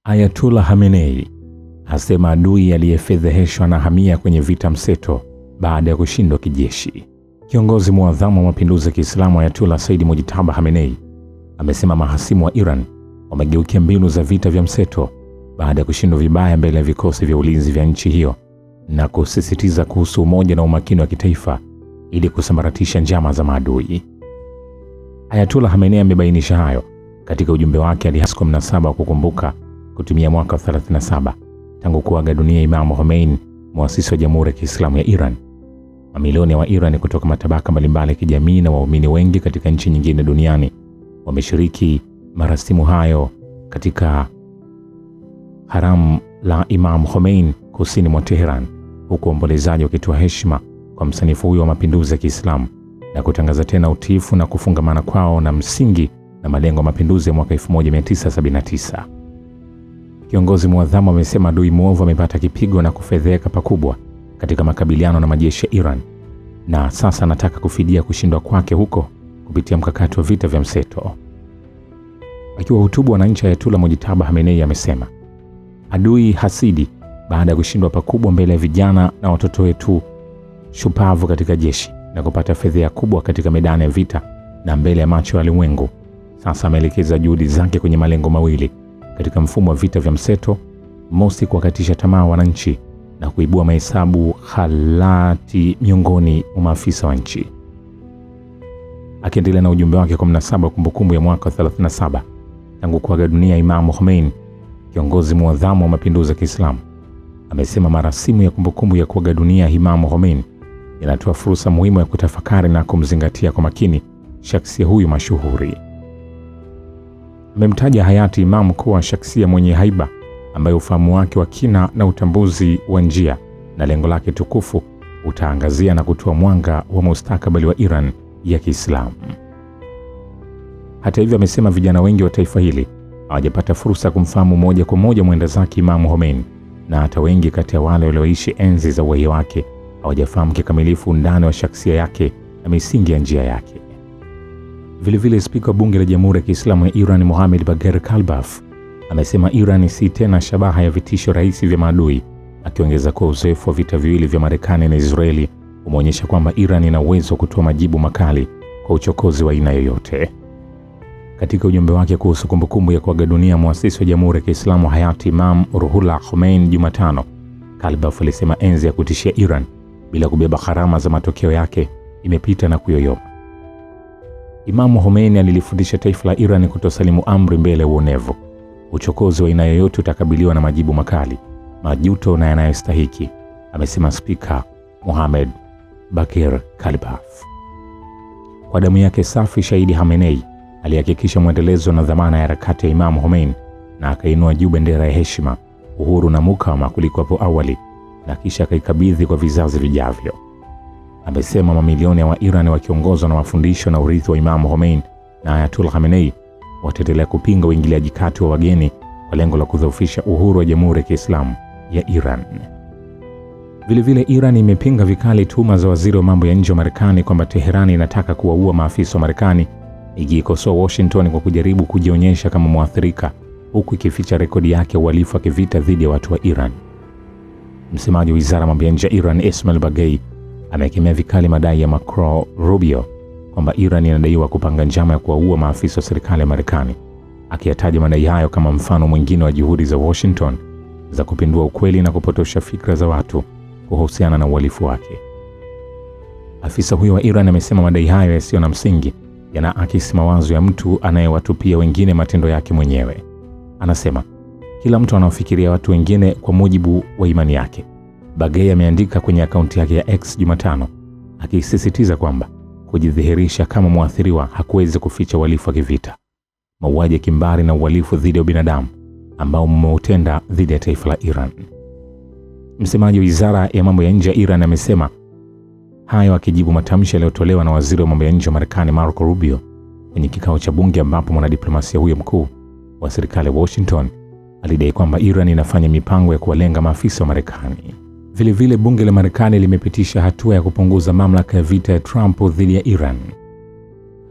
Ayatollah Khamenei asema adui aliyefedheheshwa na hamia kwenye vita mseto baada ya kushindwa kijeshi. Kiongozi muadhamu wa mapinduzi ya Kiislamu Ayatollah Said Mujtaba Khamenei amesema mahasimu wa Iran wamegeukia mbinu za vita vya mseto baada ya kushindwa vibaya mbele ya vikosi vya ulinzi vya nchi hiyo, na kusisitiza kuhusu umoja na umakini wa kitaifa ili kusambaratisha njama za maadui. Ayatollah Khamenei amebainisha hayo katika ujumbe wake aliyasiku mnasaba wa kukumbuka kutumia mwaka 37 tangu kuaga dunia Imam Khomeini, muasisi wa Jamhuri ya Kiislamu ya Iran. Mamilioni wa Iran kutoka matabaka mbalimbali ya kijamii na waumini wengi katika nchi nyingine duniani wameshiriki marasimu hayo katika haram la Imam Khomeini kusini mwa Tehran, huku waombolezaji wakitoa heshima kwa msanifu huyo wa mapinduzi ya Kiislamu na kutangaza tena utiifu na kufungamana kwao na msingi na malengo ya mapinduzi ya mwaka 1979. Kiongozi muadhamu amesema adui mwovu amepata kipigo na kufedheka pakubwa katika makabiliano na majeshi ya Iran, na sasa anataka kufidia kushindwa kwake huko kupitia mkakati wa vita vya mseto. Akiwa hutubu wananchi, Ayatollah Mujtaba Khamenei amesema adui hasidi baada ya kushindwa pakubwa mbele ya vijana na watoto wetu shupavu katika jeshi na kupata fedheha kubwa katika medani ya vita na mbele ya macho ya ulimwengu, sasa ameelekeza juhudi zake kwenye malengo mawili katika mfumo wa vita vya mseto: mosi, kuwakatisha tamaa wananchi na kuibua mahesabu halati miongoni mwa maafisa wa nchi. Akiendelea na ujumbe wake kwa mnasaba kumbukumbu ya mwaka 37 tangu kuaga dunia Imam Khomeini, kiongozi muadhamu wa mapinduzi ya Kiislamu amesema marasimu ya kumbukumbu ya kuaga dunia Imam Khomeini yanatoa fursa muhimu ya kutafakari na kumzingatia kwa makini shakhsia huyu mashuhuri. Amemtaja hayati Imam kuwa shakhsia mwenye haiba ambaye ufahamu wake wa kina na utambuzi wa njia na lengo lake tukufu utaangazia na kutoa mwanga wa mustakabali wa Iran ya Kiislamu. Hata hivyo, amesema vijana wengi wa taifa hili hawajapata fursa ya kumfahamu moja kwa moja mwenda zake Imam Khomeini, na hata wengi kati ya wale walioishi enzi za uhai wake hawajafahamu kikamilifu undani wa shakhsia yake na misingi ya njia yake. Vilevile, spika wa bunge la Jamhuri ya Kiislamu ya Iran Mohammad Bagher Kalbaf amesema Iran si tena shabaha ya vitisho rahisi vya maadui, akiongeza kuwa uzoefu wa vita viwili vya Marekani na Israeli umeonyesha kwamba Iran ina uwezo wa kutoa majibu makali kwa uchokozi wa aina yoyote. Katika ujumbe wake kuhusu kumbukumbu ya kuaga dunia muasisi wa Jamhuri ya Kiislamu hayati Imam Ruhollah Khomeini Jumatano, Kalbaf alisema enzi ya kutishia Iran bila kubeba gharama za matokeo yake imepita na kuyoyoma. Imam Khomeini alilifundisha taifa la Iran kutosalimu amri mbele ya uonevu. Uchokozi wa aina yoyote utakabiliwa na majibu makali, majuto na yanayostahiki, amesema spika Mohammad Bagher Kalbaf. Kwa damu yake safi, shahidi Khamenei alihakikisha mwendelezo na dhamana ya harakati ya Imam Khomeini na akainua juu bendera ya heshima, uhuru na mukawama kuliko hapo awali, na kisha akaikabidhi kwa vizazi vijavyo. Amesema mamilioni ya Wairani wakiongozwa na mafundisho na urithi wa Imam Khomeini na Ayatollah Khamenei wataendelea kupinga uingiliaji kati wa wageni kwa lengo la kudhoofisha uhuru wa Jamhuri ya Kiislamu ya Iran. Vilevile, Iran imepinga vikali tuhuma za waziri wa mambo ya nje wa Marekani kwamba Teherani inataka kuwaua maafisa wa Marekani, ikikosoa Washington kwa kujaribu kujionyesha kama mwathirika huku ikificha rekodi yake ya uhalifu wa kivita dhidi ya watu wa Iran. Msemaji wa Wizara ya Mambo ya Nje ya Iran Ismail Baghei amekemea vikali madai ya Marco Rubio kwamba Iran inadaiwa kupanga njama ya kuwaua maafisa wa serikali ya Marekani, akiyataja madai hayo kama mfano mwingine wa juhudi za Washington za kupindua ukweli na kupotosha fikra za watu kuhusiana na uhalifu wake. Afisa huyo wa Iran amesema madai hayo yasiyo na msingi yanaakisi mawazo ya mtu anayewatupia wengine matendo yake mwenyewe. Anasema kila mtu anaofikiria watu wengine kwa mujibu wa imani yake. Baghei ameandika kwenye akaunti yake ya X Jumatano, akisisitiza kwamba kujidhihirisha kama mwathiriwa hakuwezi kuficha uhalifu wa kivita, mauaji ya kimbari na uhalifu dhidi ya binadamu ambao mmeutenda dhidi ya taifa la Iran. Msemaji wa Wizara ya Mambo ya Nje ya Iran amesema hayo akijibu matamshi yaliyotolewa na waziri wa mambo ya nje wa Marekani Marco Rubio kwenye kikao cha bunge, ambapo mwanadiplomasia huyo mkuu wa serikali ya Washington alidai kwamba Iran inafanya mipango ya kuwalenga maafisa wa Marekani. Vilevile, bunge la Marekani limepitisha hatua ya kupunguza mamlaka ya vita ya Trump dhidi ya Iran.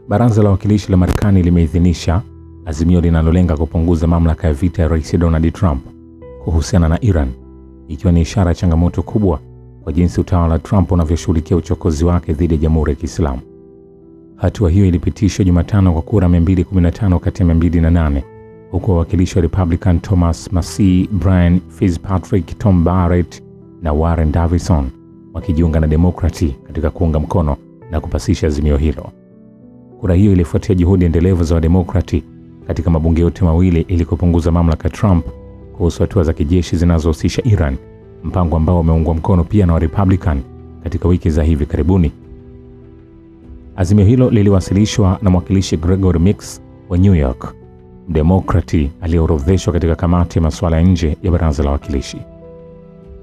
Baraza la Wawakilishi la Marekani limeidhinisha azimio linalolenga kupunguza mamlaka ya vita ya Rais Donald Trump kuhusiana na Iran, ikiwa ni ishara ya changamoto kubwa kwa jinsi utawala wa Trump unavyoshughulikia uchokozi wake dhidi ya Jamhuri ya Kiislamu. Hatua hiyo ilipitishwa Jumatano kwa kura 215 kati ya 208, huku wawakilishi wa Republican Thomas Massie, Brian Fitzpatrick, Tom Barrett na Warren Davidson wakijiunga na Demokrati katika kuunga mkono na kupasisha azimio hilo. Kura hiyo ilifuatia juhudi endelevu za Wademokrati katika mabunge yote mawili ili kupunguza mamlaka Trump kuhusu hatua za kijeshi zinazohusisha Iran, mpango ambao umeungwa mkono pia na Republican katika wiki za hivi karibuni. Azimio hilo liliwasilishwa na mwakilishi Gregory Meeks wa New York, Demokrati aliyeorodheshwa katika kamati ya masuala ya nje ya baraza la wawakilishi.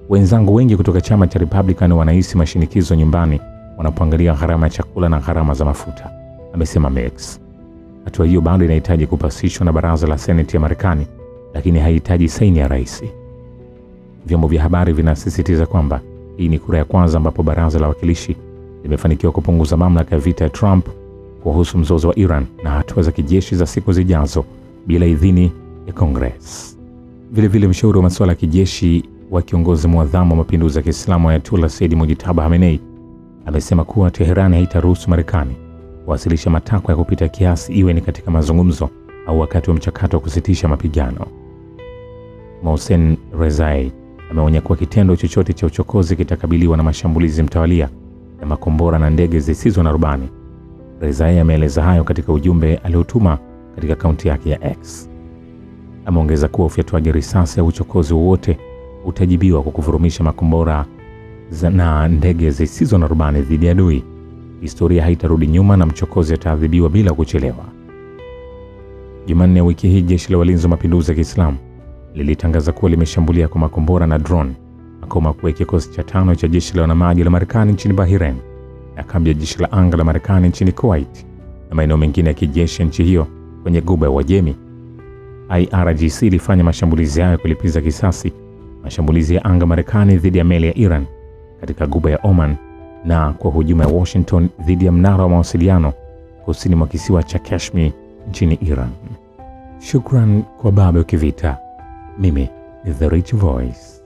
Wenzangu wengi kutoka chama cha Republican wanahisi mashinikizo nyumbani wanapoangalia gharama ya chakula na gharama za mafuta, amesema Meeks. Hatua hiyo bado inahitaji kupasishwa na baraza la Seneti ya Marekani, lakini haihitaji saini ya rais. Vyombo vya habari vinasisitiza kwamba hii ni kura ya kwanza ambapo baraza la wawakilishi limefanikiwa kupunguza mamlaka ya vita ya Trump kuhusu mzozo wa Iran na hatua za kijeshi za siku zijazo bila idhini ya Congress. Vile mshauri wa masuala ya kijeshi wa kiongozi mwadhamu wa mapinduzi ya Kiislamu Ayatollah Said Mujtaba Khamenei amesema kuwa Tehran haitaruhusu Marekani kuwasilisha matakwa ya kupita kiasi, iwe ni katika mazungumzo au wakati wa mchakato wa kusitisha mapigano. Mohsen Rezai ameonya kuwa kitendo chochote cha uchokozi kitakabiliwa na mashambulizi mtawalia ya makombora na ndege zisizo na rubani. Rezai ameeleza hayo katika ujumbe aliotuma katika akaunti yake ya X. Ameongeza kuwa ufyatuaji risasi au uchokozi wowote utajibiwa kwa kuvurumisha makombora na ndege zisizo na rubani dhidi ya adui. Historia haitarudi nyuma na mchokozi ataadhibiwa bila kuchelewa. Jumanne wiki hii jeshi la walinzi wa mapinduzi ya Kiislamu lilitangaza kuwa limeshambulia kwa makombora na drone makao makuu ya kikosi cha 5 cha jeshi la wanamaji la Marekani nchini Bahrain na kambi ya jeshi la anga la Marekani nchini Kuwait na maeneo mengine ya kijeshi nchi hiyo kwenye Ghuba ya Uajemi. IRGC ilifanya mashambulizi hayo kulipiza kisasi mashambulizi ya anga Marekani dhidi ya meli ya Iran katika Ghuba ya Oman na kwa hujuma ya Washington dhidi ya mnara wa mawasiliano kusini mwa kisiwa cha Kashmir nchini Iran. Shukran kwa Babu Kivita. Mimi ni The Rich Voice.